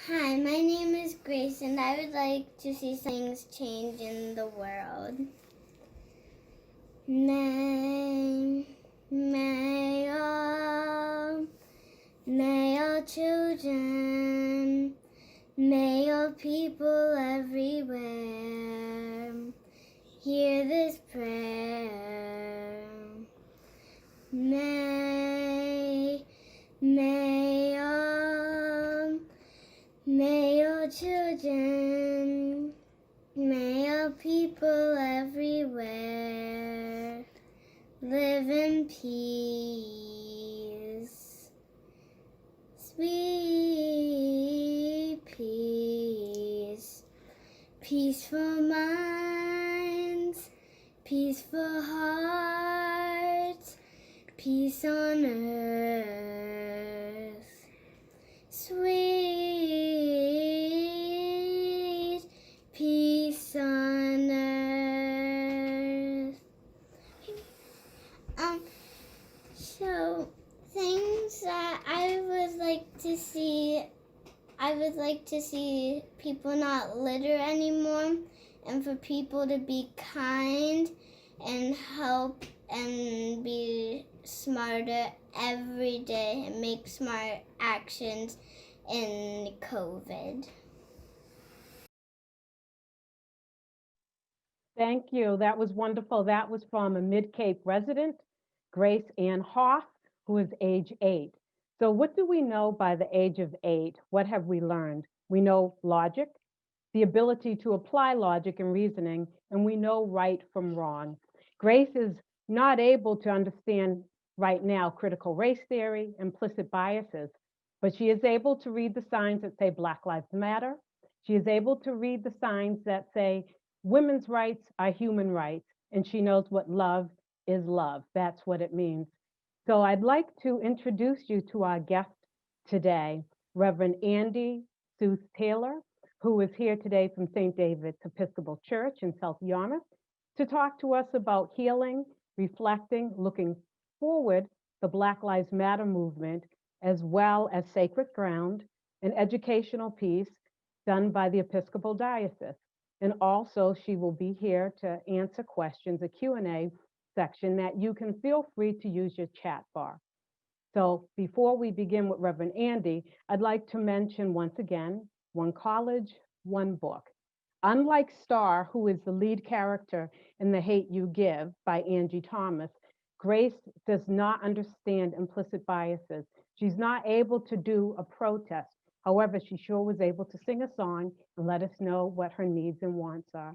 Hi, my name is Grace, and I would like to see things change in the world. May all children, may all people everywhere hear this prayer. May all children, may all people everywhere live in peace, sweet peace, peaceful minds, peaceful hearts, peace on earth, sweet peace on earth. So things that I would like to see people not litter anymore, and for people to be kind and help and be smarter every day and make smart actions in COVID. Thank you. That was wonderful. That was from a Mid-Cape resident, Grace Ann Hoff, who is age 8. So what do we know by the age of 8? What have we learned? We know logic, the ability to apply logic and reasoning, and we know right from wrong. Grace is not able to understand right now critical race theory, implicit biases, but she is able to read the signs that say Black Lives Matter. She is able to read the signs that say women's rights are human rights, and she knows what love is love. That's what it means. So I'd like to introduce you to our guest today, Reverend Andi Suess Taylor, who is here today from St. David's Episcopal Church in South Yarmouth to talk to us about healing, reflecting, looking forward the Black Lives Matter movement, as well as sacred ground, an educational piece done by the Episcopal Diocese. And also she will be here to answer questions, a Q&A section that you can feel free to use your chat bar. So before we begin with Reverend Andi, I'd like to mention once again, one college, one book. Unlike Star, who is the lead character in The Hate U Give by Angie Thomas, Grace does not understand implicit biases. She's not able to do a protest. However, she sure was able to sing a song and let us know what her needs and wants are.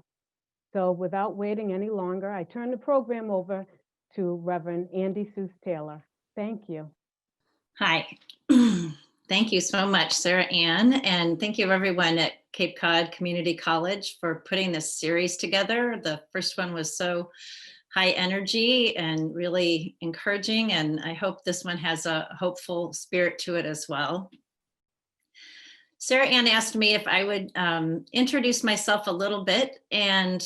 So without waiting any longer, I turn the program over to Reverend Andi Suess Taylor. Thank you. Hi. Thank you so much, Sarah Ann, and thank you everyone at Cape Cod Community College for putting this series together. The first one was so high energy and really encouraging, and I hope this one has a hopeful spirit to it as well. Sarah Ann asked me if I would introduce myself a little bit, and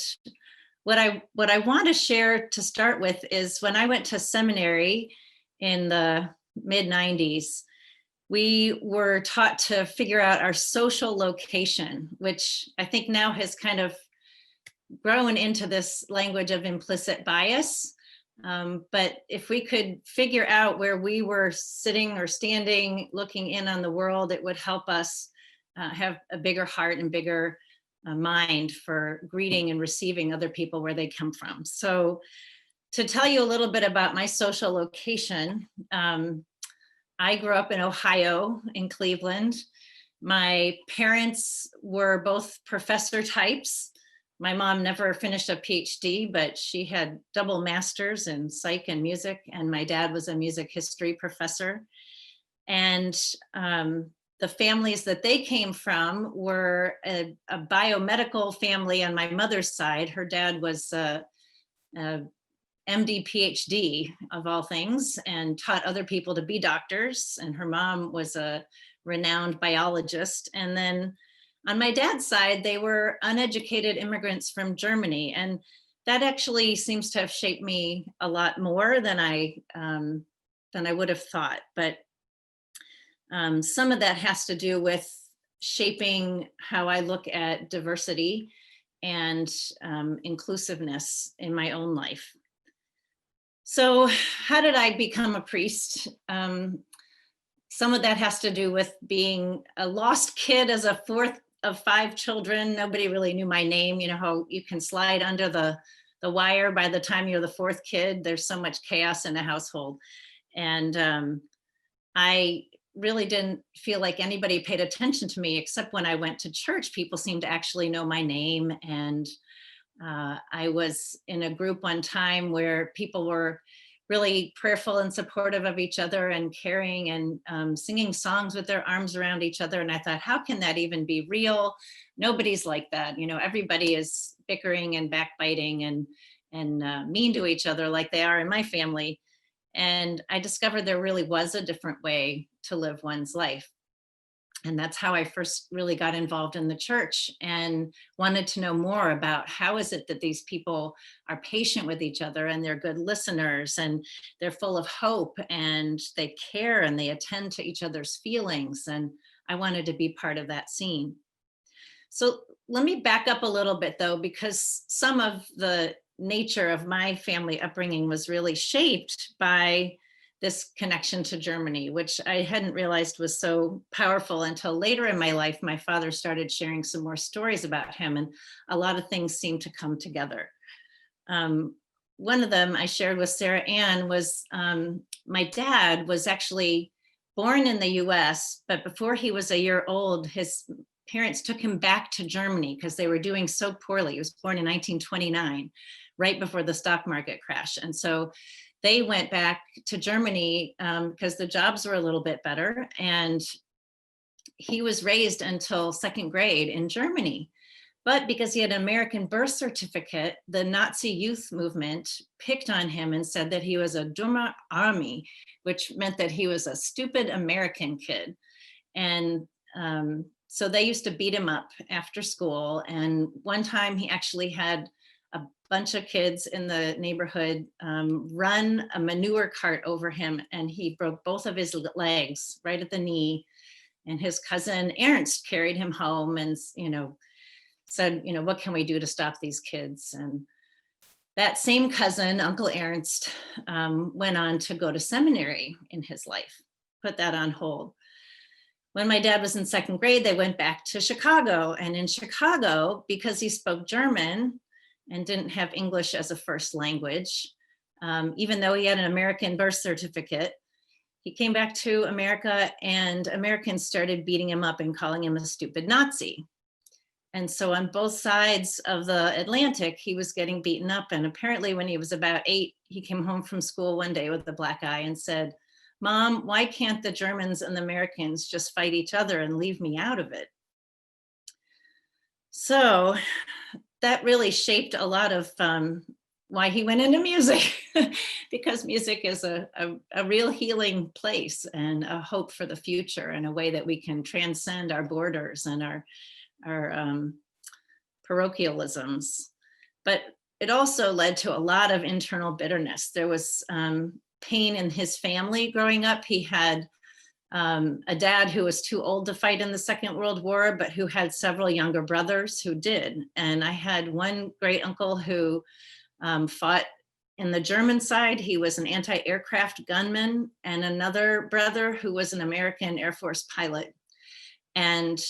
what I want to share to start with is when I went to seminary in the mid-90s, we were taught to figure out our social location, which I think now has kind of grown into this language of implicit bias. But if we could figure out where we were sitting or standing, looking in on the world, it would help us have a bigger heart and bigger mind for greeting and receiving other people where they come from. So to tell you a little bit about my social location, I grew up in Ohio, in Cleveland. My parents were both professor types. My mom never finished a PhD, but she had double masters in psych and music, and my dad was a music history professor. And the families that they came from were a biomedical family on my mother's side. Her dad was a MD, PhD of all things, and taught other people to be doctors. And her mom was a renowned biologist. And then on my dad's side, they were uneducated immigrants from Germany. And that actually seems to have shaped me a lot more than I would have thought. But some of that has to do with shaping how I look at diversity and inclusiveness in my own life. So how did I become a priest? Some of that has to do with being a lost kid as a fourth of 5 children. Nobody really knew my name. You know how you can slide under the wire by the time you're the 4th kid. There's so much chaos in the household. And I really didn't feel like anybody paid attention to me, except when I went to church. People seemed to actually know my name. And I was in a group one time where people were really prayerful and supportive of each other and caring and singing songs with their arms around each other. And I thought, how can that even be real? Nobody's like that. You know, everybody is bickering and backbiting and mean to each other like they are in my family. And I discovered there really was a different way to live one's life. And that's how I first really got involved in the church and wanted to know more about how is it that these people are patient with each other and they're good listeners and they're full of hope and they care and they attend to each other's feelings. And I wanted to be part of that scene. So let me back up a little bit though, because some of the nature of my family upbringing was really shaped by this connection to Germany, which I hadn't realized was so powerful until later in my life. My father started sharing some more stories about him, and a lot of things seemed to come together. One of them I shared with Sarah Ann was my dad was actually born in the US, but before he was a year old, his parents took him back to Germany because they were doing so poorly. He was born in 1929, right before the stock market crash. And so they went back to Germany because the jobs were a little bit better. And he was raised until 2nd grade in Germany. But because he had an American birth certificate, the Nazi youth movement picked on him and said that he was a dummer Army, which meant that he was a stupid American kid. And so they used to beat him up after school. And one time he actually had a bunch of kids in the neighborhood run a manure cart over him, and he broke both of his legs right at the knee. And his cousin Ernst carried him home and, said, what can we do to stop these kids? And that same cousin, Uncle Ernst, went on to go to seminary in his life, put that on hold. When my dad was in 2nd grade, they went back to Chicago. And in Chicago, because he spoke German and didn't have English as a first language, even though he had an American birth certificate, he came back to America and Americans started beating him up and calling him a stupid Nazi. And so on both sides of the Atlantic, he was getting beaten up. And apparently when he was about 8, he came home from school one day with a black eye and said, "Mom, why can't the Germans and the Americans just fight each other and leave me out of it?" So that really shaped a lot of why he went into music, because music is a real healing place and a hope for the future and a way that we can transcend our borders and our parochialisms. But it also led to a lot of internal bitterness. There was pain in his family growing up. He had a dad who was too old to fight in the Second World War, but who had several younger brothers who did. And I had one great uncle who fought in the German side. He was an anti-aircraft gunman, and another brother who was an American Air Force pilot. And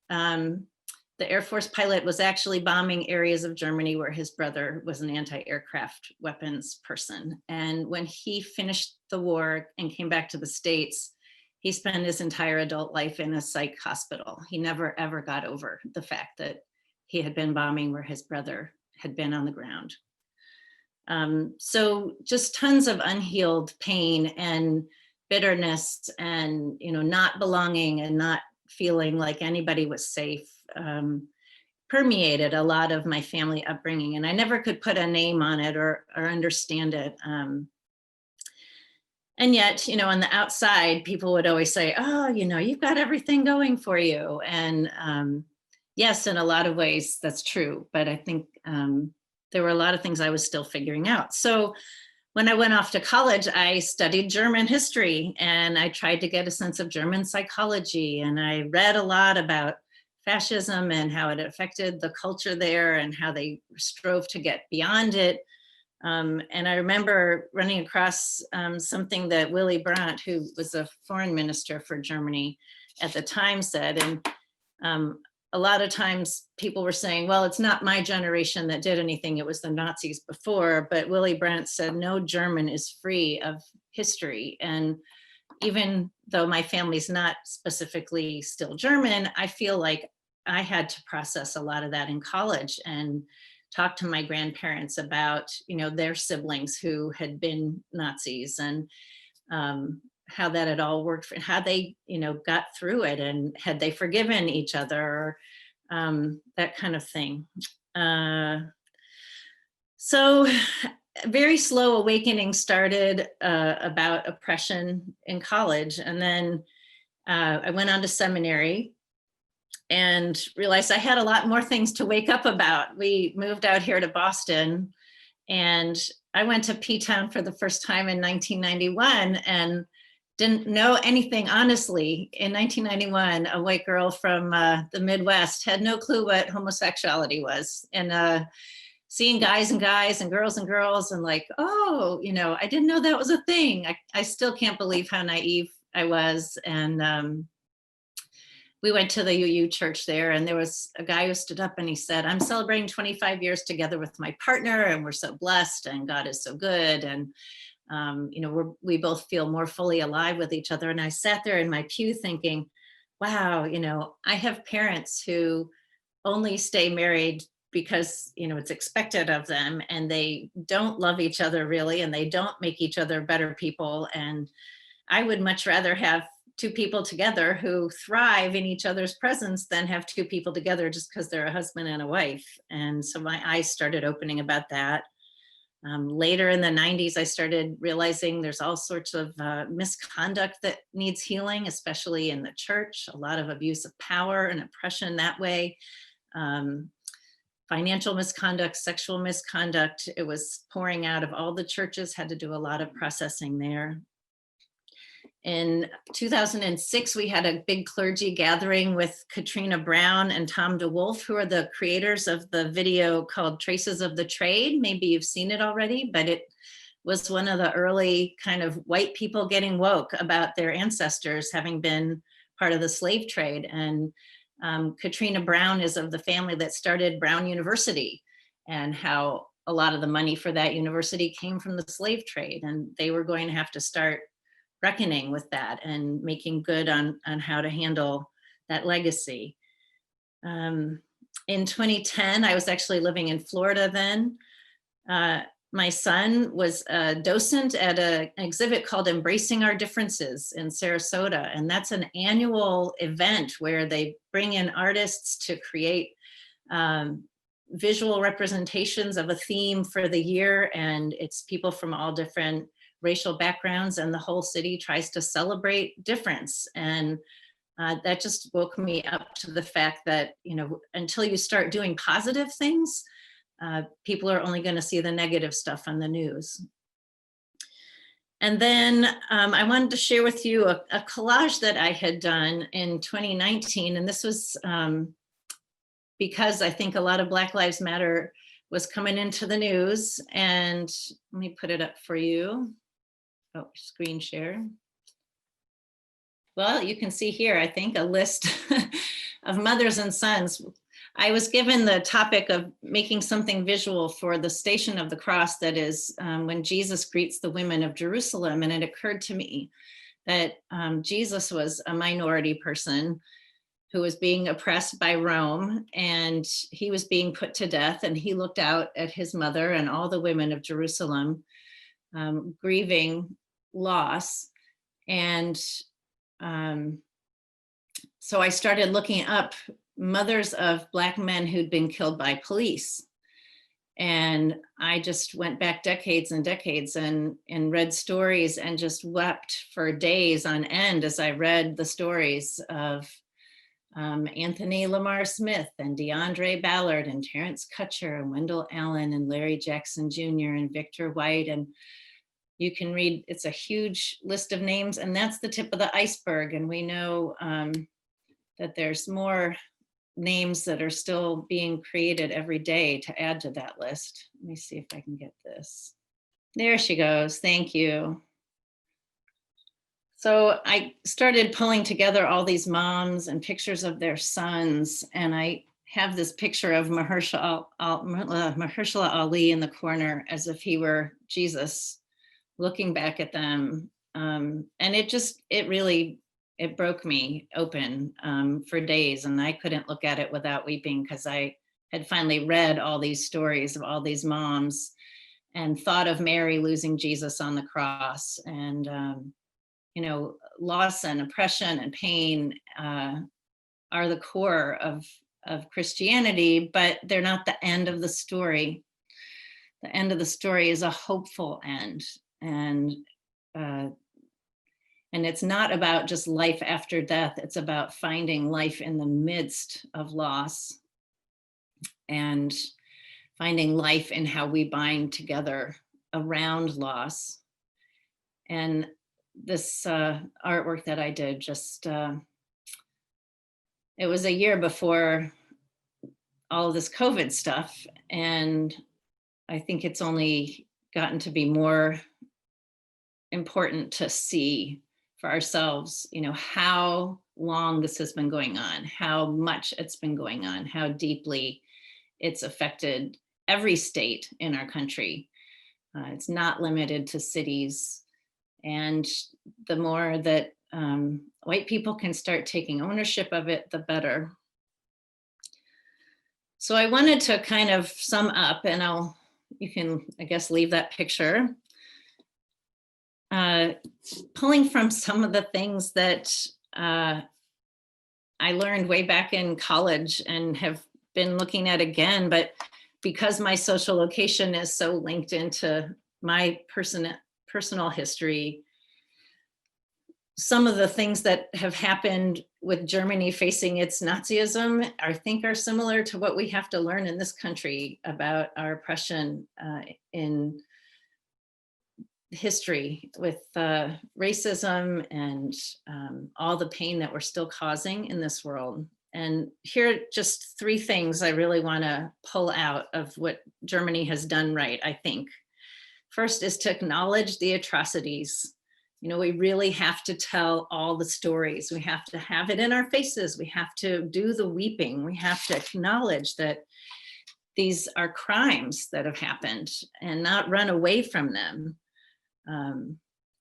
the Air Force pilot was actually bombing areas of Germany where his brother was an anti-aircraft weapons person. And when he finished the war and came back to the States, he spent his entire adult life in a psych hospital. He never, ever got over the fact that he had been bombing where his brother had been on the ground. So just tons of unhealed pain and bitterness and, not belonging and not feeling like anybody was safe permeated a lot of my family upbringing. And I never could put a name on it or understand it. And yet, on the outside, people would always say, "Oh, you've got everything going for you." And yes, in a lot of ways, that's true. But I think there were a lot of things I was still figuring out. So when I went off to college, I studied German history and I tried to get a sense of German psychology. And I read a lot about fascism and how it affected the culture there and how they strove to get beyond it. And I remember running across something that Willy Brandt, who was a foreign minister for Germany at the time, said. And a lot of times people were saying, well, it's not my generation that did anything, it was the Nazis before. But Willy Brandt said, no German is free of history. And even though my family's not specifically still German, I feel like I had to process a lot of that in college and talk to my grandparents about, their siblings who had been Nazis, and how that had all worked for, how they, got through it, and had they forgiven each other, that kind of thing. So a very slow awakening started about oppression in college. And then I went on to seminary and realized I had a lot more things to wake up about. We moved out here to Boston, and I went to P-Town for the first time in 1991 and didn't know anything, honestly. In 1991, a white girl from the Midwest had no clue what homosexuality was. And seeing guys and guys and girls and like, oh, I didn't know that was a thing. I still can't believe how naive I was. And we went to the UU church there, and there was a guy who stood up and he said, I'm celebrating 25 years together with my partner, and we're so blessed, and God is so good. And, we both feel more fully alive with each other. And I sat there in my pew thinking, wow, I have parents who only stay married because, it's expected of them, and they don't love each other really, and they don't make each other better people. And I would much rather have two people together who thrive in each other's presence than have two people together just because they're a husband and a wife. And so my eyes started opening about that. Later in the 90s, I started realizing there's all sorts of misconduct that needs healing, especially in the church, a lot of abuse of power and oppression that way. Financial misconduct, sexual misconduct, it was pouring out of all the churches, had to do a lot of processing there. In 2006, we had a big clergy gathering with Katrina Brown and Tom DeWolf, who are the creators of the video called Traces of the Trade. Maybe you've seen it already, but it was one of the early kind of white people getting woke about their ancestors having been part of the slave trade. And Katrina Brown is of the family that started Brown University, and how a lot of the money for that university came from the slave trade. And they were going to have to start reckoning with that and making good on how to handle that legacy. In 2010, I was actually living in Florida then. My son was a docent at an exhibit called Embracing Our Differences in Sarasota. And that's an annual event where they bring in artists to create visual representations of a theme for the year. And it's people from all different racial backgrounds, and the whole city tries to celebrate difference. And that just woke me up to the fact that, until you start doing positive things, people are only going to see the negative stuff on the news. And then I wanted to share with you a collage that I had done in 2019. And this was because I think a lot of Black Lives Matter was coming into the news. And let me put it up for you. Oh, screen share. Well, you can see here, I think, a list of mothers and sons. I was given the topic of making something visual for the Station of the Cross, that is when Jesus greets the women of Jerusalem. And it occurred to me that Jesus was a minority person who was being oppressed by Rome, and he was being put to death. And he looked out at his mother and all the women of Jerusalem grieving loss. And so I started looking up mothers of Black men who'd been killed by police. And I just went back decades and decades and read stories and just wept for days on end as I read the stories of Anthony Lamar Smith and DeAndre Ballard and Terrence Kutcher and Wendell Allen and Larry Jackson Jr. and Victor White. And you can read, it's a huge list of names, and that's the tip of the iceberg. And we know that there's more names that are still being created every day to add to that list. Let me see if I can get this. There she goes. Thank you. So I started pulling together all these moms and pictures of their sons. And I have this picture of Mahershala Ali in the corner as if he were Jesus looking back at them. And it broke me open for days. And I couldn't look at it without weeping because I had finally read all these stories of all these moms and thought of Mary losing Jesus on the cross. And, loss and oppression and pain are the core of Christianity, but they're not the end of the story. The end of the story is a hopeful end. And it's not about just life after death. It's about finding life in the midst of loss and finding life in how we bind together around loss. And this artwork that I did it was a year before all of this COVID stuff. And I think it's only gotten to be more important to see for ourselves, how long this has been going on, how much it's been going on, how deeply it's affected every state in our country. It's not limited to cities. And the more that white people can start taking ownership of it, the better. So I wanted to kind of sum up, and you can, I guess, leave that picture. Pulling from some of the things that I learned way back in college and have been looking at again, but because my social location is so linked into my personal history, some of the things that have happened with Germany facing its Nazism, I think are similar to what we have to learn in this country about our oppression in history with racism and all the pain that we're still causing in this world. And here are just three things I really want to pull out of what Germany has done right, I think. First is to acknowledge the atrocities. We really have to tell all the stories. We have to have it in our faces. We have to do the weeping. We have to acknowledge that these are crimes that have happened and not run away from them.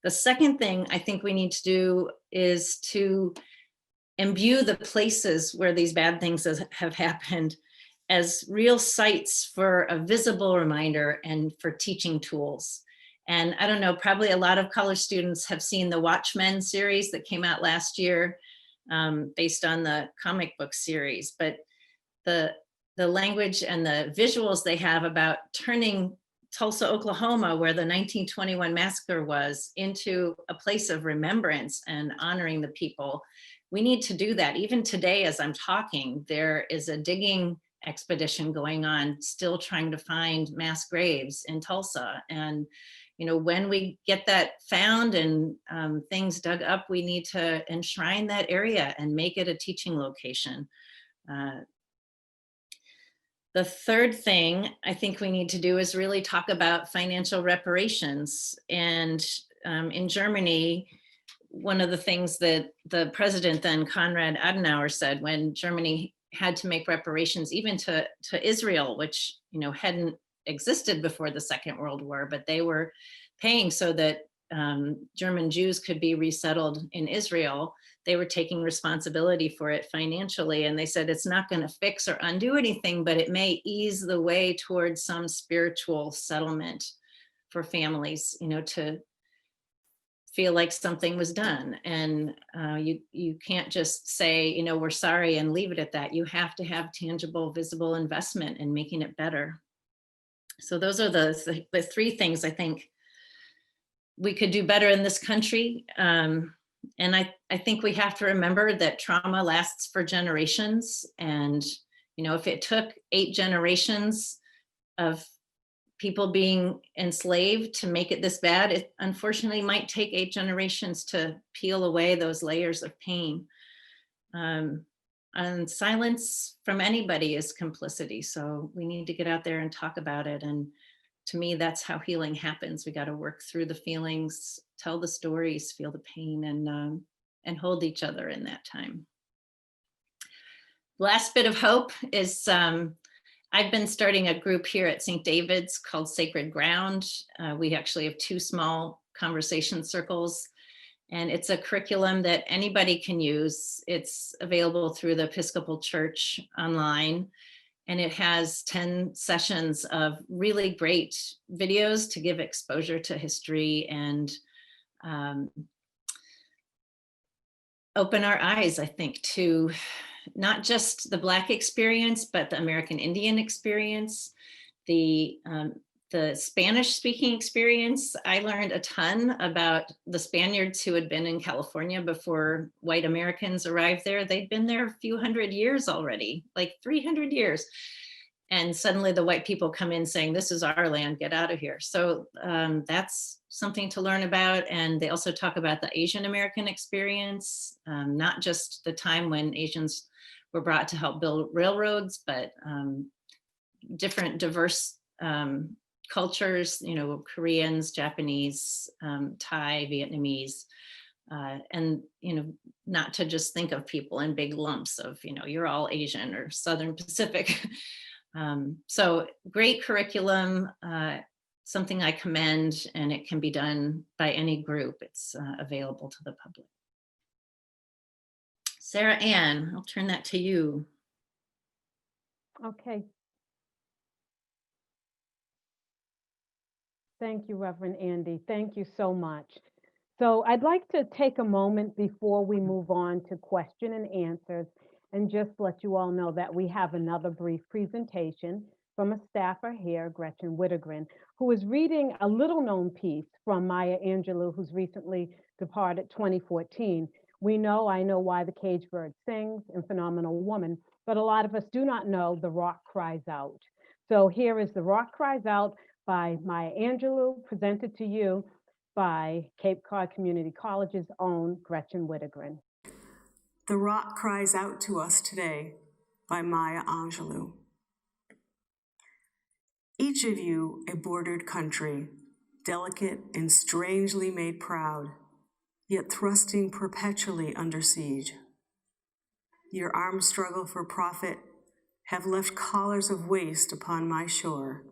The second thing I think we need to do is to imbue the places where these bad things have happened as real sites for a visible reminder and for teaching tools. And I don't know, probably a lot of college students have seen the Watchmen series that came out last year based on the comic book series, but the language and the visuals they have about turning Tulsa, Oklahoma, where the 1921 massacre was, into a place of remembrance and honoring the people. We need to do that. Even today, as I'm talking, there is a digging expedition going on, still trying to find mass graves in Tulsa. And, when we get that found and things dug up, we need to enshrine that area and make it a teaching location. The third thing I think we need to do is really talk about financial reparations. And in Germany, one of the things that the president then, Konrad Adenauer, said when Germany had to make reparations even to Israel, which hadn't existed before the Second World War, but they were paying so that German Jews could be resettled in Israel. They were taking responsibility for it financially. And they said, it's not going to fix or undo anything, but it may ease the way towards some spiritual settlement for families, to feel like something was done. And you can't just say, we're sorry and leave it at that. You have to have tangible, visible investment in making it better. So those are the three things I think we could do better in this country. And I think we have to remember that trauma lasts for generations. And, if it took 8 generations of people being enslaved to make it this bad, it unfortunately might take 8 generations to peel away those layers of pain. and silence from anybody is complicity. So we need to get out there and talk about it. And to me, that's how healing happens. We got to work through the feelings, tell the stories, feel the pain, and hold each other in that time. Last bit of hope is I've been starting a group here at St. David's called Sacred Ground. We actually have 2 small conversation circles, and it's a curriculum that anybody can use. It's available through the Episcopal Church online, and it has 10 sessions of really great videos to give exposure to history and open our eyes, I think, to not just the Black experience, but the American Indian experience, the Spanish speaking experience. I learned a ton about the Spaniards who had been in California before white Americans arrived there. They'd been there a few hundred years already, like 300 years. And suddenly the white people come in saying, this is our land, get out of here. So that's something to learn about. And they also talk about the Asian American experience, not just the time when Asians were brought to help build railroads, but different diverse cultures, you know, Koreans, Japanese, Thai, Vietnamese, and, you know, not to just think of people in big lumps of, you know, you're all Asian or Southern Pacific. So great curriculum, something I commend, and it can be done by any group. It's available to the public. Sarah Ann, I'll turn that to you. Okay. Thank you, Reverend Andi. Thank you so much. So I'd like to take a moment before we move on to question and answers and just let you all know that we have another brief presentation from a staffer here, Gretchen Whittegren, who is reading a little known piece from Maya Angelou, who's recently departed 2014. We know I Know Why the Cage Bird Sings and Phenomenal Woman, but a lot of us do not know The Rock Cries Out. So here is The Rock Cries Out by Maya Angelou, presented to you by Cape Cod Community College's own Gretchen Whittegren. The Rock Cries Out to Us Today by Maya Angelou. Each of you a bordered country, delicate and strangely made proud, yet thrusting perpetually under siege. Your armed struggle for profit have left collars of waste upon my shore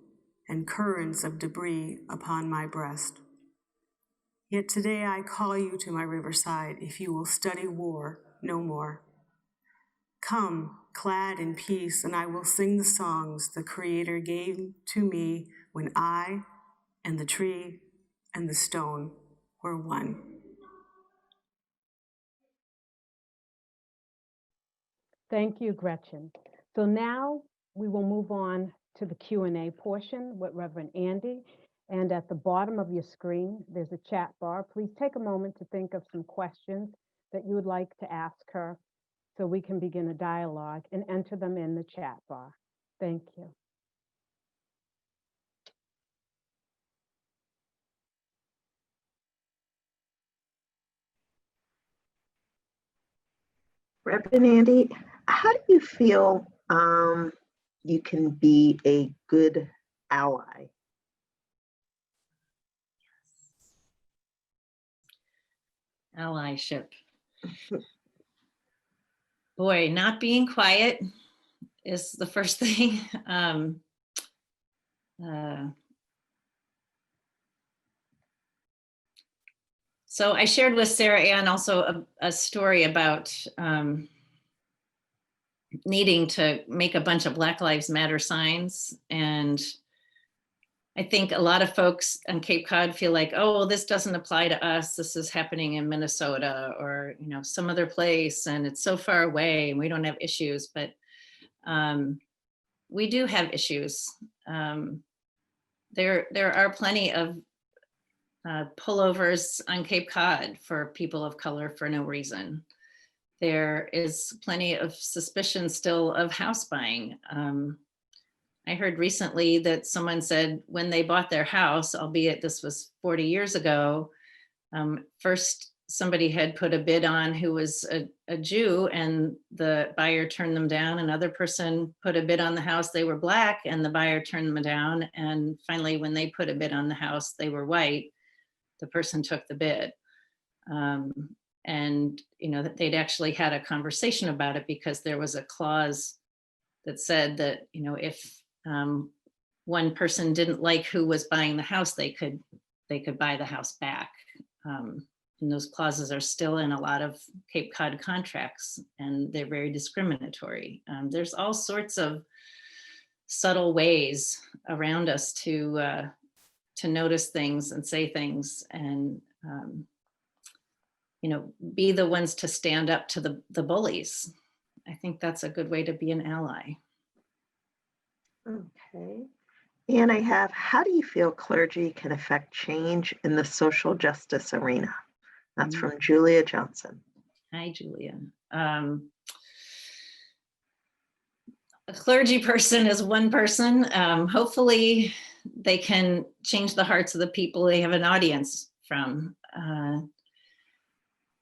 and currents of debris upon my breast. Yet today I call you to my riverside if you will study war no more. Come, clad in peace, and I will sing the songs the Creator gave to me when I and the tree and the stone were one. Thank you, Gretchen. So now we will move on to the Q&A portion with Reverend Andi. And at the bottom of your screen, there's a chat bar. Please take a moment to think of some questions that you would like to ask her so we can begin a dialogue, and enter them in the chat bar. Thank you. Reverend Andi, how do you feel you can be a good ally? Allyship. Boy, not being quiet is the first thing. So I shared with Sarah Ann also a story about needing to make a bunch of Black Lives Matter signs. And I think a lot of folks on Cape Cod feel like, oh, well, this doesn't apply to us. This is happening in Minnesota or, you know, some other place, and it's so far away and we don't have issues, but we do have issues. There are plenty of pullovers on Cape Cod for people of color for no reason. There is plenty of suspicion still of house buying. I heard recently that someone said when they bought their house, albeit this was 40 years ago, first somebody had put a bid on who was a Jew, and the buyer turned them down. Another person put a bid on the house, they were Black, and the buyer turned them down. And finally, when they put a bid on the house, they were white, the person took the bid. And that they'd actually had a conversation about it, because there was a clause that said that if one person didn't like who was buying the house, they could buy the house back. And those clauses are still in a lot of Cape Cod contracts, and they're very discriminatory. There's all sorts of subtle ways around us to notice things and say things, and be the ones to stand up to the bullies. I think that's a good way to be an ally. Okay. And I have, how do you feel clergy can affect change in the social justice arena? That's from Julia Johnson. Hi, Julia. A clergy person is one person. Hopefully they can change the hearts of the people they have an audience from.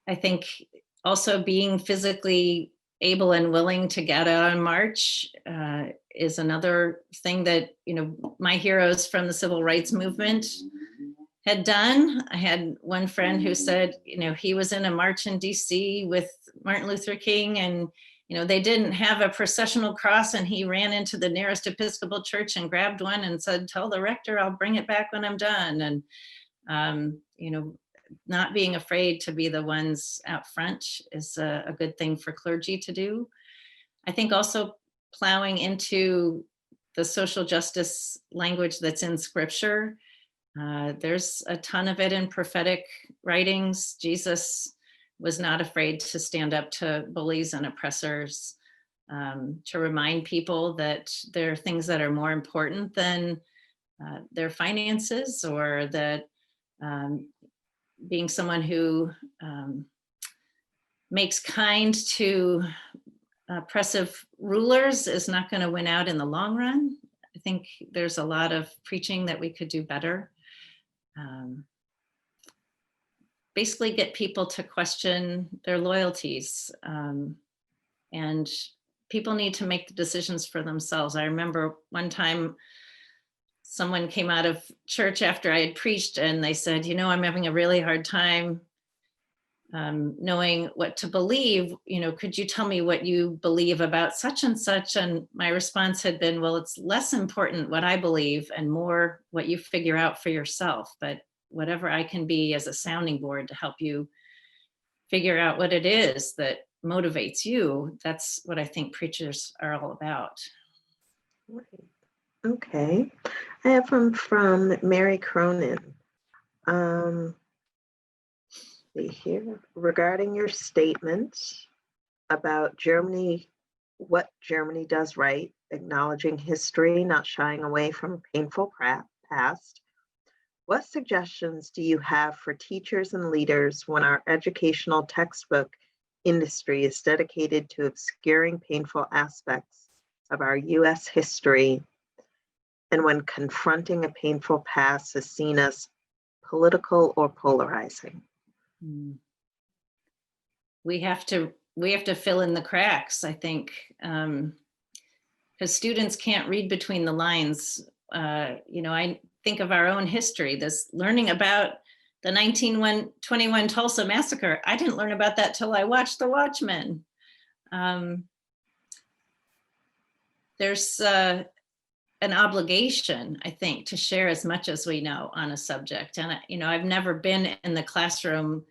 I think also being physically able and willing to get out and march is another thing that, my heroes from the civil rights movement had done. I had one friend who said, he was in a march in DC with Martin Luther King, and, they didn't have a processional cross, and he ran into the nearest Episcopal church and grabbed one and said, "Tell the rector I'll bring it back when I'm done." And, not being afraid to be the ones out front is a good thing for clergy to do. I think also plowing into the social justice language that's in scripture. There's a ton of it in prophetic writings. Jesus was not afraid to stand up to bullies and oppressors, to remind people that there are things that are more important than their finances, or that being someone who makes kind to oppressive rulers is not going to win out in the long run. I think there's a lot of preaching that we could do better. Basically get people to question their loyalties, and people need to make the decisions for themselves. I remember one time someone came out of church after I had preached, and they said, I'm having a really hard time knowing what to believe. Could you tell me what you believe about such and such? And my response had been, well, it's less important what I believe and more what you figure out for yourself. But whatever I can be as a sounding board to help you figure out what it is that motivates you, that's what I think preachers are all about. Right. Okay. I have from Mary Cronin. See here, regarding your statements about Germany, what Germany does right, acknowledging history, not shying away from a painful past. What suggestions do you have for teachers and leaders when our educational textbook industry is dedicated to obscuring painful aspects of our U.S. history, and when confronting a painful past is seen as political or polarizing? We have to fill in the cracks, I think, because students can't read between the lines. I think of our own history, this learning about the 1921 Tulsa massacre. I didn't learn about that till I watched The Watchmen. There's an obligation, I think, to share as much as we know on a subject. And, I've never been in the classroom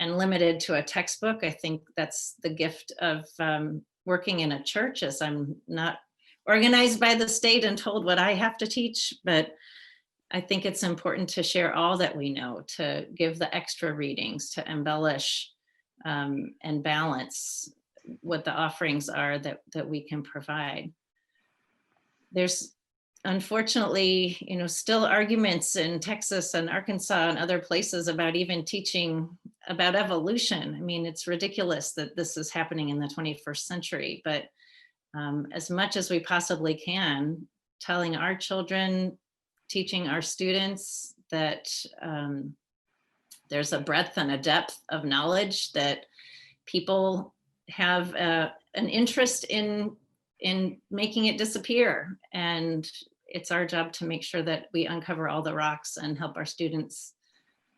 and limited to a textbook. I think that's the gift of working in a church, as I'm not organized by the state and told what I have to teach. But I think it's important to share all that we know, to give the extra readings, to embellish and balance what the offerings are that we can provide. There's unfortunately, still arguments in Texas and Arkansas and other places about even teaching about evolution. I mean, it's ridiculous that this is happening in the 21st century, but as much as we possibly can, telling our children, teaching our students that there's a breadth and a depth of knowledge that people have an interest in making it disappear. And it's our job to make sure that we uncover all the rocks and help our students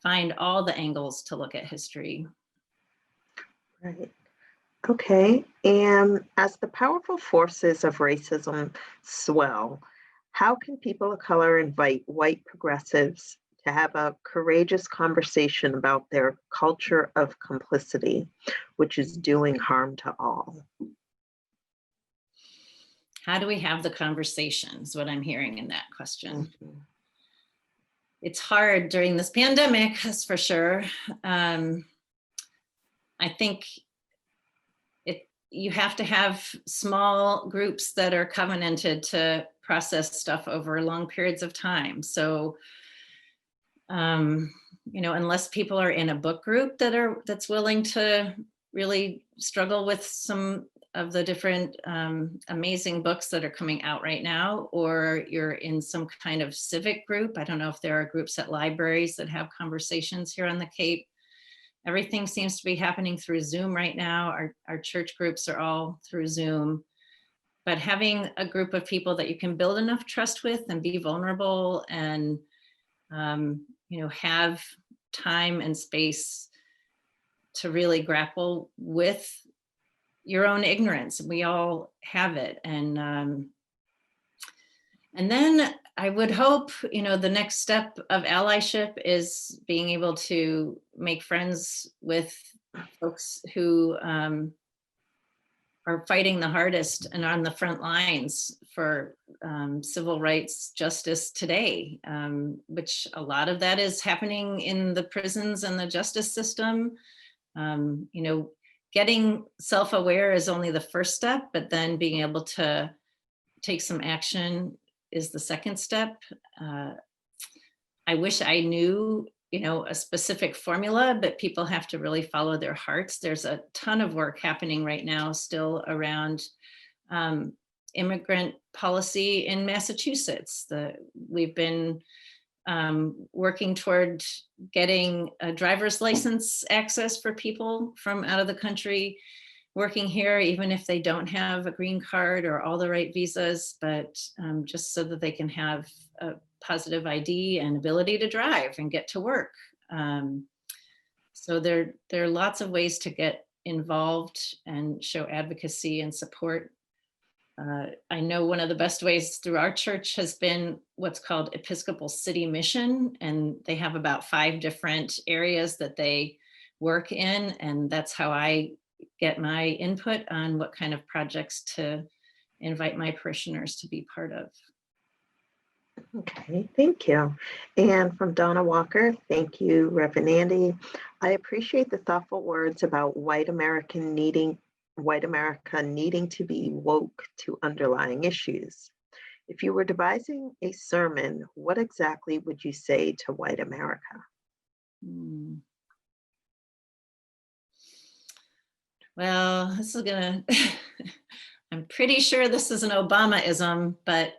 find all the angles to look at history. Right. Okay. And as the powerful forces of racism swell, how can people of color invite white progressives to have a courageous conversation about their culture of complicity, which is doing harm to all? How do we have the conversation is what I'm hearing in that question. Mhm. It's hard during this pandemic, that's for sure. I think you have to have small groups that are covenanted to process stuff over long periods of time. So, unless people are in a book group that's willing to really struggle with some of the different amazing books that are coming out right now, or you're in some kind of civic group. I don't know if there are groups at libraries that have conversations here on the Cape. Everything seems to be happening through Zoom right now. Our church groups are all through Zoom. But having a group of people that you can build enough trust with and be vulnerable and have time and space to really grapple with your own ignorance. We all have it. And then I would hope, the next step of allyship is being able to make friends with folks who are fighting the hardest and on the front lines for civil rights justice today, which a lot of that is happening in the prisons and the justice system. Getting self-aware is only the first step, but then being able to take some action is the second step. I wish I knew, a specific formula, but people have to really follow their hearts. There's a ton of work happening right now still around immigrant policy in Massachusetts. We've been working toward getting a driver's license access for people from out of the country working here, even if they don't have a green card or all the right visas, but just so that they can have a positive ID and ability to drive and get to work. So there are lots of ways to get involved and show advocacy and support. I know one of the best ways through our church has been what's called Episcopal City Mission, and they have about 5 different areas that they work in, and that's how I get my input on what kind of projects to invite my parishioners to be part of. Okay, thank you. And from Donna Walker, thank you, Reverend Andi. I appreciate the thoughtful words about white America needing to be woke to underlying issues. If you were devising a sermon, what exactly would you say to white America? Well, this is gonna, I'm pretty sure this is an Obama-ism, but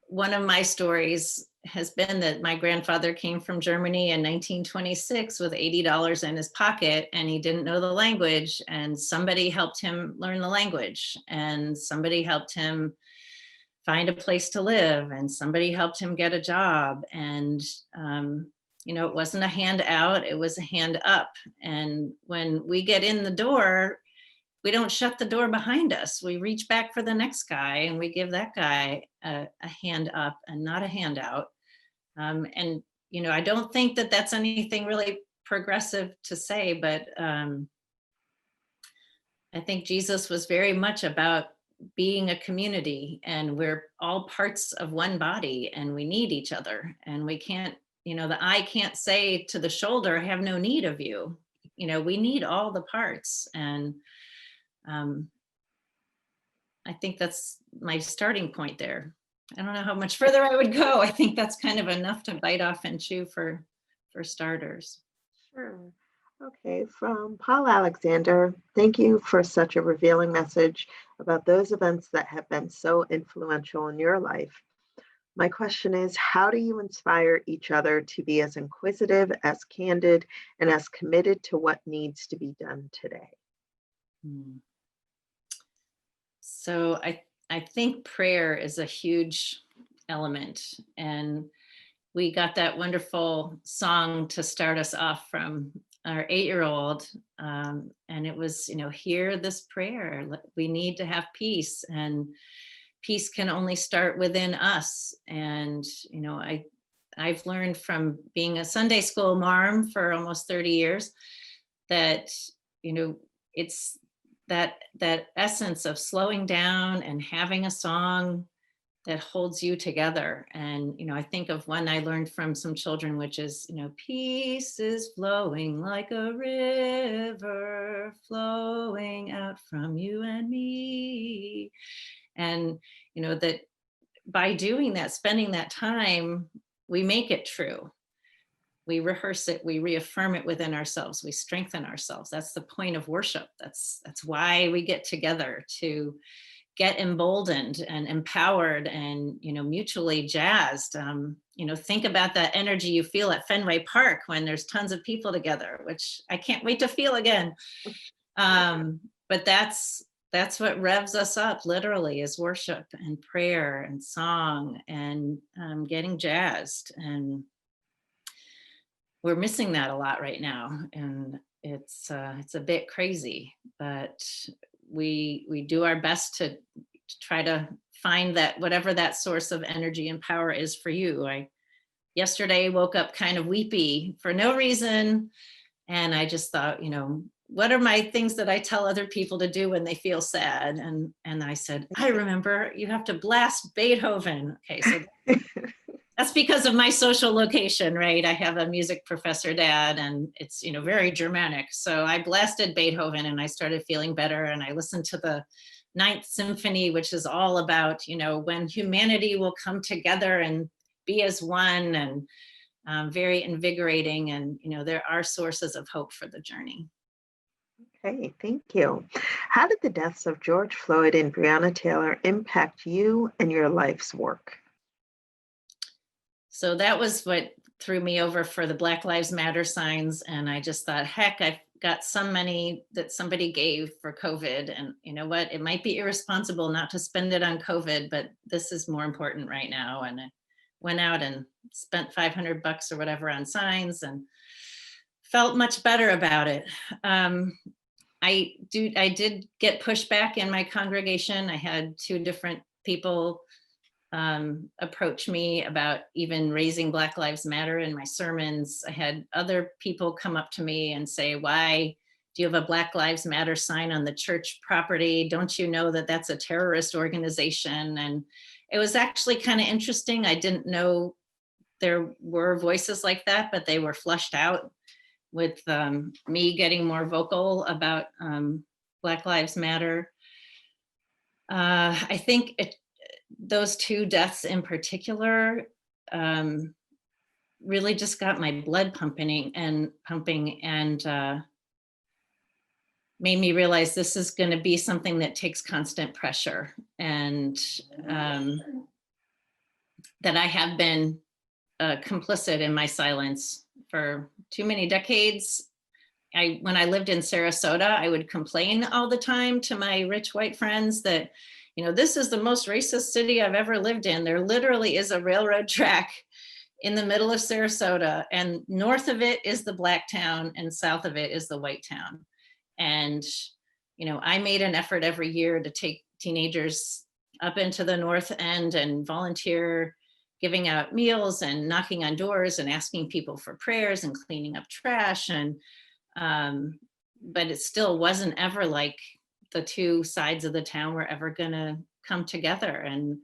one of my stories has been that my grandfather came from Germany in 1926 with $80 in his pocket, and he didn't know the language, and somebody helped him learn the language, and somebody helped him find a place to live, and somebody helped him get a job. And it wasn't a hand out, it was a hand up. And when we get in the door, we don't shut the door behind us. We reach back for the next guy, and we give that guy a hand up and not a handout. And I don't think that that's anything really progressive to say, but I think Jesus was very much about being a community, and we're all parts of one body, and we need each other. And we can't, the eye can't say to the shoulder, I have no need of you. We need all the parts. And I think that's my starting point there. I don't know how much further I would go. I think that's kind of enough to bite off and chew for starters. Sure. Okay, from Paul Alexander, thank you for such a revealing message about those events that have been so influential in your life. My question is, how do you inspire each other to be as inquisitive, as candid, and as committed to what needs to be done today? Hmm. So I think prayer is a huge element, and we got that wonderful song to start us off from our 8-year-old, and it was, hear this prayer. We need to have peace, and peace can only start within us. And I've learned from being a Sunday school marm for almost 30 years that it's that essence of slowing down and having a song that holds you together. And I think of one I learned from some children, which is, peace is flowing like a river flowing out from you and me. And that by doing that, spending that time, we make it true. We rehearse it, we reaffirm it within ourselves, we strengthen ourselves. That's the point of worship. That's why we get together, to get emboldened and empowered and mutually jazzed. Think about that energy you feel at Fenway Park when there's tons of people together, which I can't wait to feel again. But that's what revs us up, literally, is worship and prayer and song and getting jazzed. And we're missing that a lot right now, and it's a bit crazy, but we do our best to try to find that, whatever that source of energy and power is for you. I yesterday woke up kind of weepy for no reason, and I just thought, what are my things that I tell other people to do when they feel sad? And I said, I remember, you have to blast Beethoven. Okay, so that's because of my social location, right? I have a music professor dad, and it's, very Germanic. So I blasted Beethoven and I started feeling better. And I listened to the Ninth Symphony, which is all about, when humanity will come together and be as one, and very invigorating. And, there are sources of hope for the journey. Okay, thank you. How did the deaths of George Floyd and Brianna Taylor impact you and your life's work? So that was what threw me over for the Black Lives Matter signs. And I just thought, heck, I've got some money that somebody gave for COVID. And you know what? It might be irresponsible not to spend it on COVID, but this is more important right now. And I went out and spent $500 or whatever on signs and felt much better about it. I did get pushback in my congregation. I had 2 different people approach me about even raising Black Lives Matter in my sermons. I had other people come up to me and say, why do you have a Black Lives Matter sign on the church property? Don't you know that that's a terrorist organization? And it was actually kind of interesting. I didn't know there were voices like that, but they were flushed out with me getting more vocal about Black Lives Matter. I think those 2 deaths in particular really just got my blood pumping and made me realize this is going to be something that takes constant pressure, and that I have been complicit in my silence for too many decades. When I lived in Sarasota, I would complain all the time to my rich white friends that, this is the most racist city I've ever lived in. There literally is a railroad track in the middle of Sarasota, and north of it is the black town and south of it is the white town. And, I made an effort every year to take teenagers up into the north end and volunteer, giving out meals and knocking on doors and asking people for prayers and cleaning up trash. And but it still wasn't ever like the 2 sides of the town were ever gonna come together. And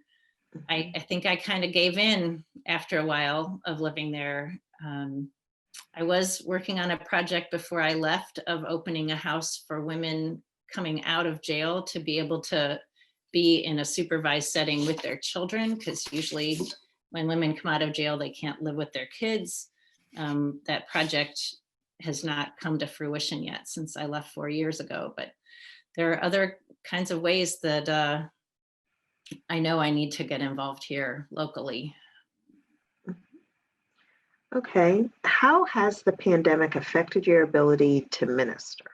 I think I kind of gave in after a while of living there. I was working on a project before I left of opening a house for women coming out of jail to be able to be in a supervised setting with their children, because usually when women come out of jail, they can't live with their kids. That project has not come to fruition yet since I left 4 years ago, but there are other kinds of ways that I know I need to get involved here locally. Okay. How has the pandemic affected your ability to minister?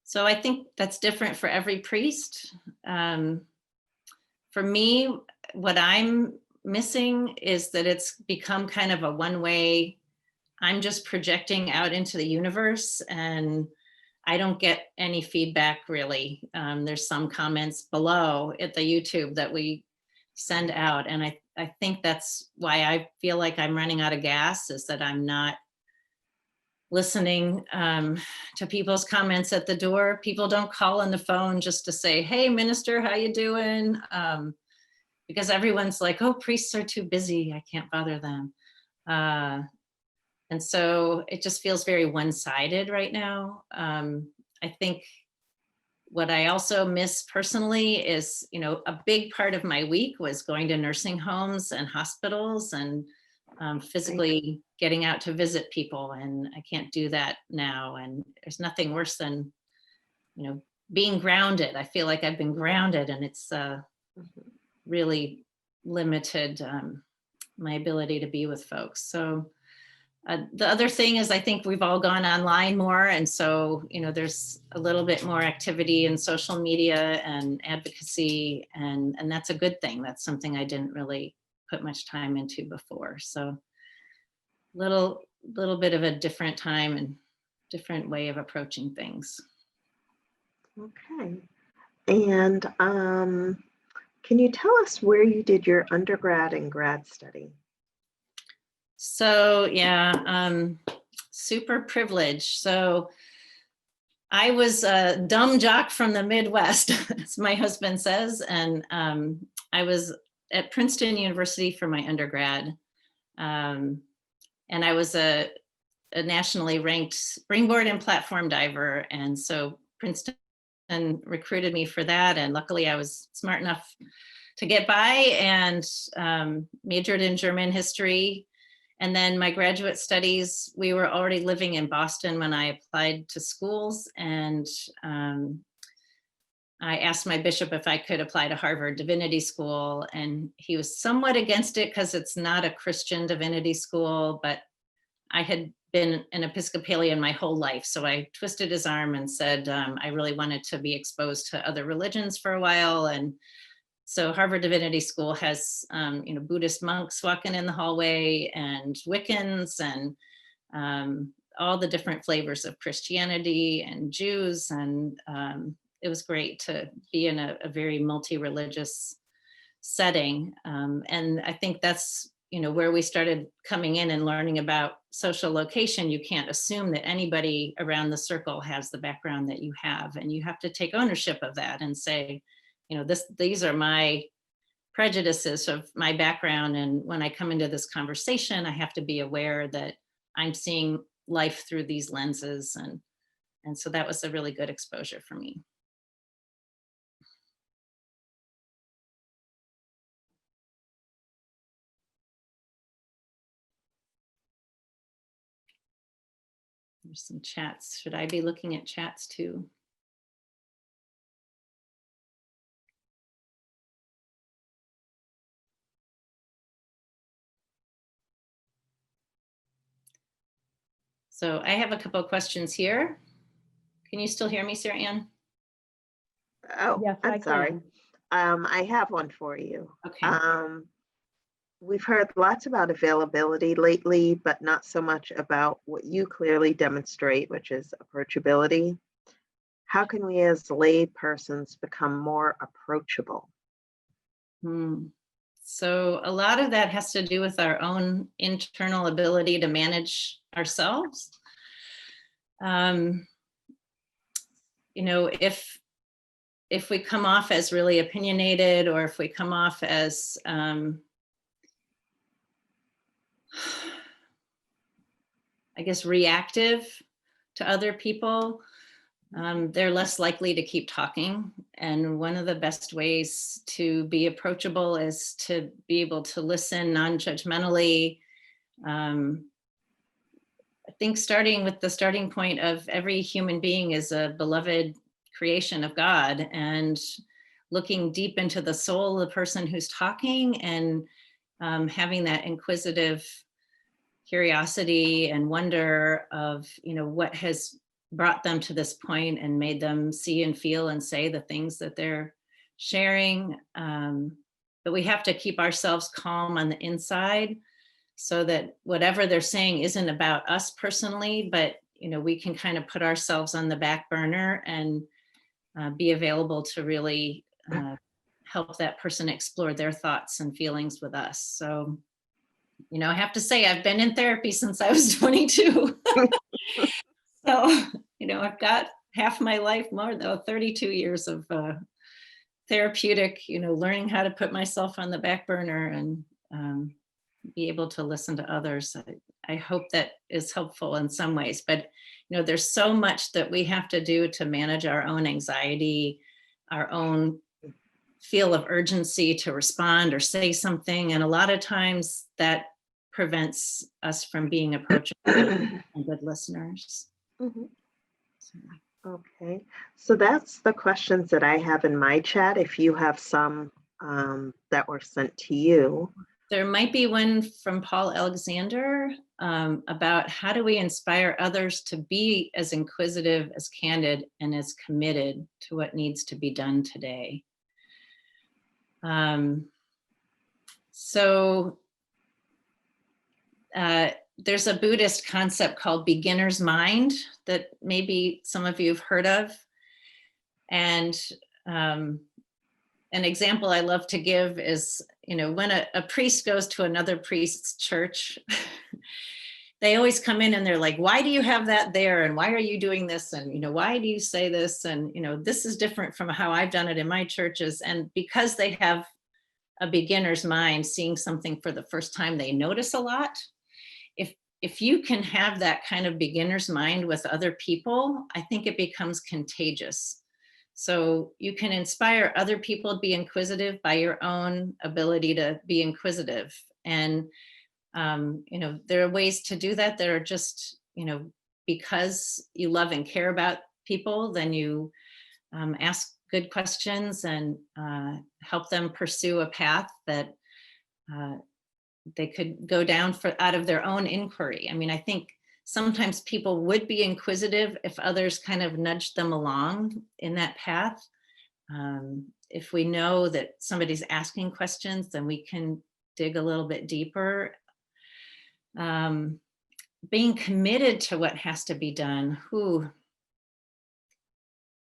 So I think that's different for every priest. For me, what I'm missing is that it's become kind of a one-way, I'm just projecting out into the universe and I don't get any feedback really. There's some comments below at the YouTube that we send out. And I think that's why I feel like I'm running out of gas, is that I'm not listening to people's comments at the door. People don't call on the phone just to say, hey, minister, how you doing? Because everyone's like, oh, priests are too busy, I can't bother them. And so it just feels very one-sided right now. I think what I also miss personally is, a big part of my week was going to nursing homes and hospitals and physically getting out to visit people, and I can't do that now. And there's nothing worse than, being grounded. I feel like I've been grounded, and it's really limited my ability to be with folks. So the other thing is, I think we've all gone online more, and so there's a little bit more activity in social media and advocacy, and that's a good thing. That's something I didn't really put much time into before. So little bit of a different time and different way of approaching things. Okay. And can you tell us where you did your undergrad and grad study? So yeah, super privileged. So I was a dumb jock from the Midwest, as my husband says, and I was at Princeton University for my undergrad. And I was a nationally ranked springboard and platform diver. And so Princeton recruited me for that. And luckily I was smart enough to get by, and majored in German history. And then my graduate studies, we were already living in Boston when I applied to schools. And I asked my bishop if I could apply to Harvard Divinity School, and he was somewhat against it because it's not a Christian divinity school, but I had been an Episcopalian my whole life. So I twisted his arm and said, I really wanted to be exposed to other religions for a while. And so Harvard Divinity School has, Buddhist monks walking in the hallway, and Wiccans, and all the different flavors of Christianity and Jews. And it was great to be in a very multi-religious setting. And I think that's, where we started coming in and learning about social location. You can't assume that anybody around the circle has the background that you have, and you have to take ownership of that and say, these are my prejudices of my background. And when I come into this conversation, I have to be aware that I'm seeing life through these lenses. And so that was a really good exposure for me. There's some chats. Should I be looking at chats too? So I have a couple of questions here. Can you still hear me, Sarah Ann? Oh, Yes, I I'm sorry. can. I have one for you. Okay. We've heard lots about availability lately, but not so much about what you clearly demonstrate, which is approachability. How can we as lay persons become more approachable? So a lot of that has to do with our own internal ability to manage ourselves. If we come off as really opinionated, or if we come off as I guess reactive to other people, they're less likely to keep talking. And one of the best ways to be approachable is to be able to listen non-judgmentally. I think starting with the starting point of every human being is a beloved creation of God, and looking deep into the soul of the person who's talking, and having that inquisitive curiosity and wonder of, what has brought them to this point and made them see and feel and say the things that they're sharing. But we have to keep ourselves calm on the inside, so that whatever they're saying isn't about us personally, but we can kind of put ourselves on the back burner and be available to really help that person explore their thoughts and feelings with us. So, I have to say, I've been in therapy since I was 22. So, I've got half my life, more though, 32 years of therapeutic, learning how to put myself on the back burner and be able to listen to others. I hope that is helpful in some ways, but there's so much that we have to do to manage our own anxiety, our own feel of urgency to respond or say something. And a lot of times that prevents us from being approachable and good listeners. Mhm. Okay, so that's the questions that I have in my chat. If you have some that were sent to you. There might be one from Paul Alexander about how do we inspire others to be as inquisitive, as candid, and as committed to what needs to be done today. There's a Buddhist concept called beginner's mind that maybe some of you have heard of. And an example I love to give is, when a priest goes to another priest's church, they always come in and they're like, why do you have that there? And why are you doing this? And, why do you say this? And, this is different from how I've done it in my churches. And because they have a beginner's mind, seeing something for the first time, they notice a lot. If you can have that kind of beginner's mind with other people, I think it becomes contagious. So you can inspire other people to be inquisitive by your own ability to be inquisitive. And, there are ways to do that that are just, because you love and care about people, then you ask good questions and help them pursue a path that they could go down out of their own inquiry. I mean, I think sometimes people would be inquisitive if others kind of nudged them along in that path. If we know that somebody's asking questions, then we can dig a little bit deeper. Being committed to what has to be done.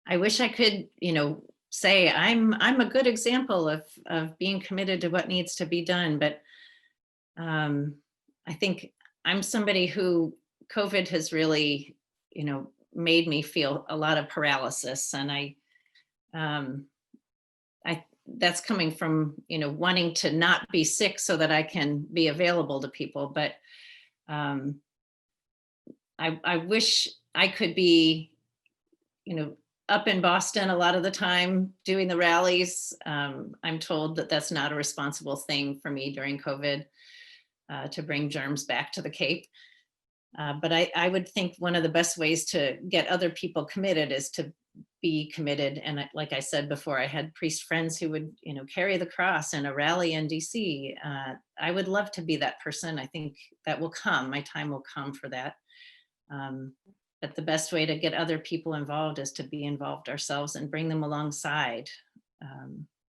I wish I could, say I'm a good example of being committed to what needs to be done, but I think I'm somebody who COVID has really, made me feel a lot of paralysis, and that's coming from, wanting to not be sick so that I can be available to people. But I wish I could be, up in Boston a lot of the time doing the rallies. I'm told that that's not a responsible thing for me during COVID. To bring germs back to the Cape. But I would think one of the best ways to get other people committed is to be committed. And like I said before, I had priest friends who would, carry the cross in a rally in DC. I would love to be that person. I think that will come. My time will come for that. But the best way to get other people involved is to be involved ourselves and bring them alongside.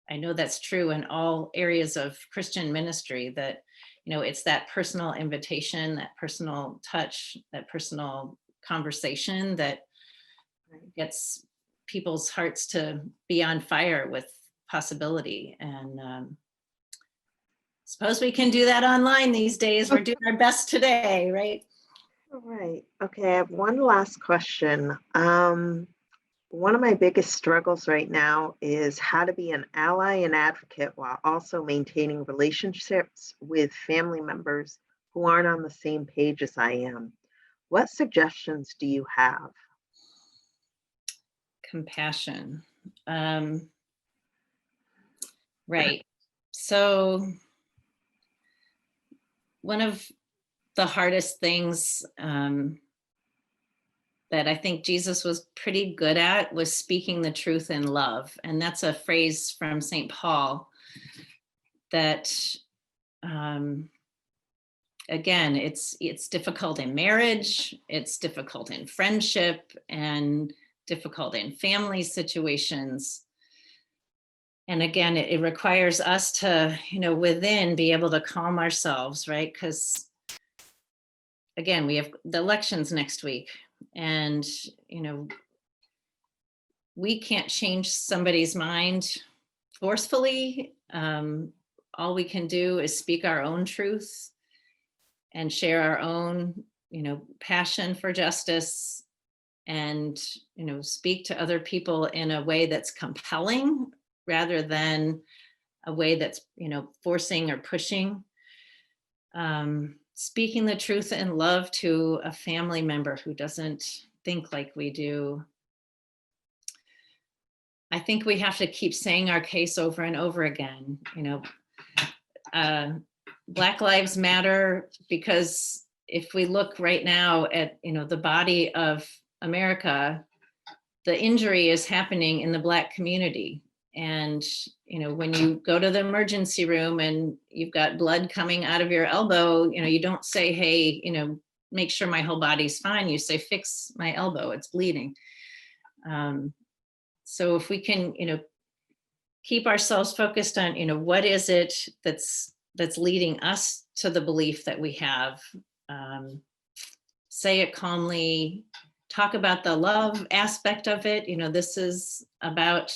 I know that's true in all areas of Christian ministry, that it's that personal invitation, that personal touch, that personal conversation that gets people's hearts to be on fire with possibility. And suppose we can do that online these days. We're doing our best today, right? All right. Okay, I have one last question. One of my biggest struggles right now is how to be an ally and advocate while also maintaining relationships with family members who aren't on the same page as I am. What suggestions do you have? Compassion. Right. So one of the hardest things that I think Jesus was pretty good at was speaking the truth in love. And that's a phrase from St. Paul that, again, it's difficult in marriage, it's difficult in friendship, and difficult in family situations. And again, it requires us to, within be able to calm ourselves, right? Because again, we have the elections next week, and, we can't change somebody's mind forcefully. All we can do is speak our own truth and share our own, passion for justice, and, speak to other people in a way that's compelling rather than a way that's, forcing or pushing. Speaking the truth in love to a family member who doesn't think like we do. I think we have to keep saying our case over and over again. Black Lives Matter, because if we look right now at, the body of America, the injury is happening in the Black community. And, when you go to the emergency room and you've got blood coming out of your elbow, you don't say, hey, make sure my whole body's fine. You say, fix my elbow, it's bleeding. So if we can, keep ourselves focused on, what is it that's leading us to the belief that we have, say it calmly, talk about the love aspect of it. This is about,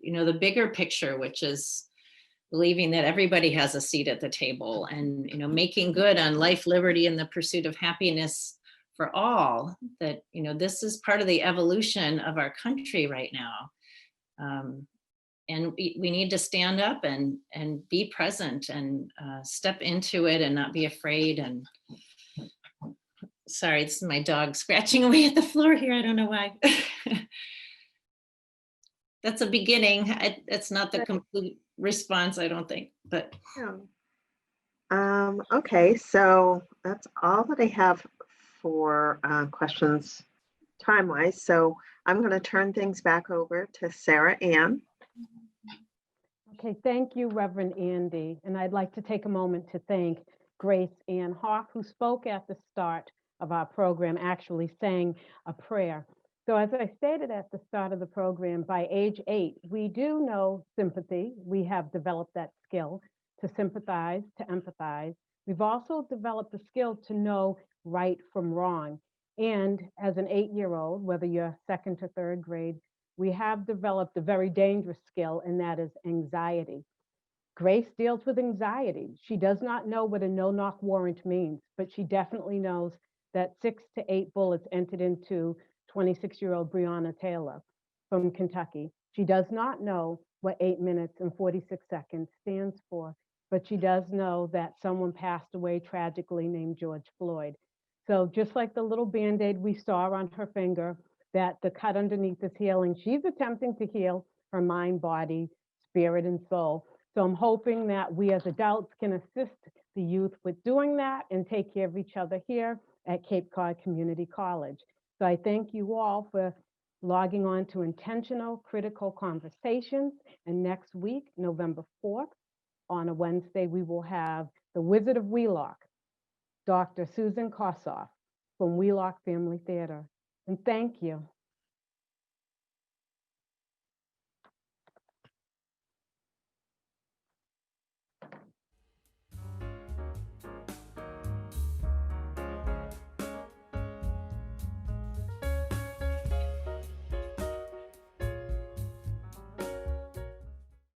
the bigger picture, which is believing that everybody has a seat at the table, and, making good on life, liberty, and the pursuit of happiness for all. That, this is part of the evolution of our country right now. And we need to stand up and be present and step into it and not be afraid. And sorry, this is my dog scratching away at the floor here. I don't know why. That's a beginning. It's not the complete response, I don't think, but. Yeah. Okay, so that's all that I have for questions time-wise. So I'm going to turn things back over to Sarah Ann. Okay, thank you, Reverend Andi. And I'd like to take a moment to thank Grace Ann Hoff, who spoke at the start of our program, actually saying a prayer. So as I stated at the start of the program, by age 8, we do know sympathy. We have developed that skill to sympathize, to empathize. We've also developed the skill to know right from wrong. And as an 8-year-old, whether you're second to third grade, we have developed a very dangerous skill, and that is anxiety. Grace deals with anxiety. She does not know what a no-knock warrant means, but she definitely knows that 6 to 8 bullets entered into 26-year-old Brianna Taylor from Kentucky. She does not know what 8 minutes and 46 seconds stands for, but she does know that someone passed away tragically named George Floyd. So just like the little Band-Aid we saw on her finger, that the cut underneath is healing, she's attempting to heal her mind, body, spirit, and soul. So I'm hoping that we as adults can assist the youth with doing that and take care of each other here at Cape Cod Community College. So I thank you all for logging on to Intentional Critical Conversations. And next week, November 4th, on a Wednesday, we will have the Wizard of Wheelock, Dr. Susan Kossoff from Wheelock Family Theater. And thank you.